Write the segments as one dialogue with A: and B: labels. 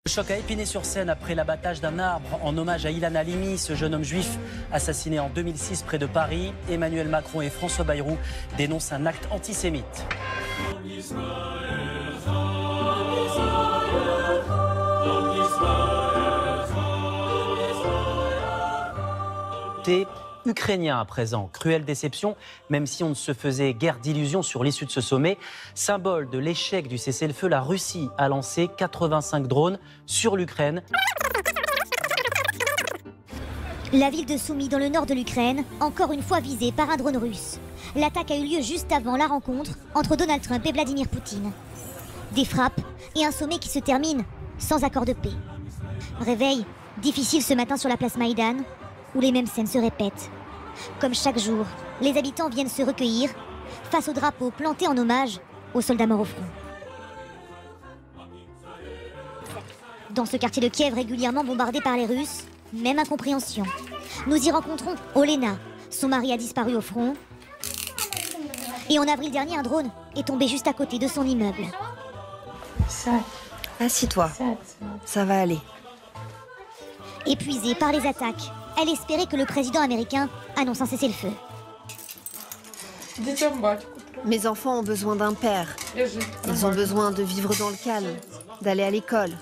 A: Choc à Épinay-sur-Seine après l'abattage d'un arbre en hommage à Ilan Halimi, ce jeune homme juif assassiné en 2006 près de Paris. Emmanuel Macron et François Bayrou dénoncent un acte antisémite. Ukrainien à présent. Cruelle déception, même si on ne se faisait guère d'illusions sur l'issue de ce sommet. Symbole de l'échec du cessez-le-feu, la Russie a lancé 85 drones sur l'Ukraine.
B: La ville de Soumy, dans le nord de l'Ukraine, encore une fois visée par un drone russe. L'attaque a eu lieu juste avant la rencontre entre Donald Trump et Vladimir Poutine. Des frappes et un sommet qui se termine sans accord de paix. Réveil difficile ce matin sur la place Maïdan, où les mêmes scènes se répètent. Comme chaque jour, les habitants viennent se recueillir face au drapeau planté en hommage aux soldats morts au front. Dans ce quartier de Kiev régulièrement bombardé par les Russes, même incompréhension. Nous y rencontrons Olena. Son mari a disparu au front. Et en avril dernier, un drone est tombé juste à côté de son immeuble.
C: Assis-toi, ça va aller.
B: Épuisée par les attaques, elle espérait que le président américain annonce un cessez-le-feu.
C: Mes enfants ont besoin d'un père. Ils ont besoin de vivre dans le calme, d'aller à l'école.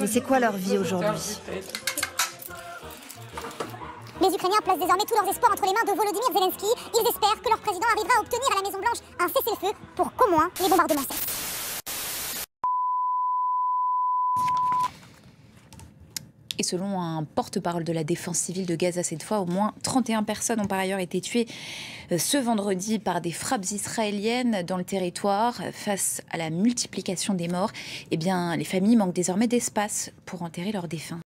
C: Mais c'est quoi leur vie aujourd'hui?
B: Les Ukrainiens placent désormais tous leurs espoirs entre les mains de Volodymyr Zelensky. Ils espèrent que leur président arrivera à obtenir à la Maison-Blanche un cessez-le-feu pour qu'au moins les bombardements cessent.
D: Et selon un porte-parole de la défense civile de Gaza cette fois, au moins 31 personnes ont par ailleurs été tuées ce vendredi par des frappes israéliennes dans le territoire. Face à la multiplication des morts, eh bien, les familles manquent désormais d'espace pour enterrer leurs défunts.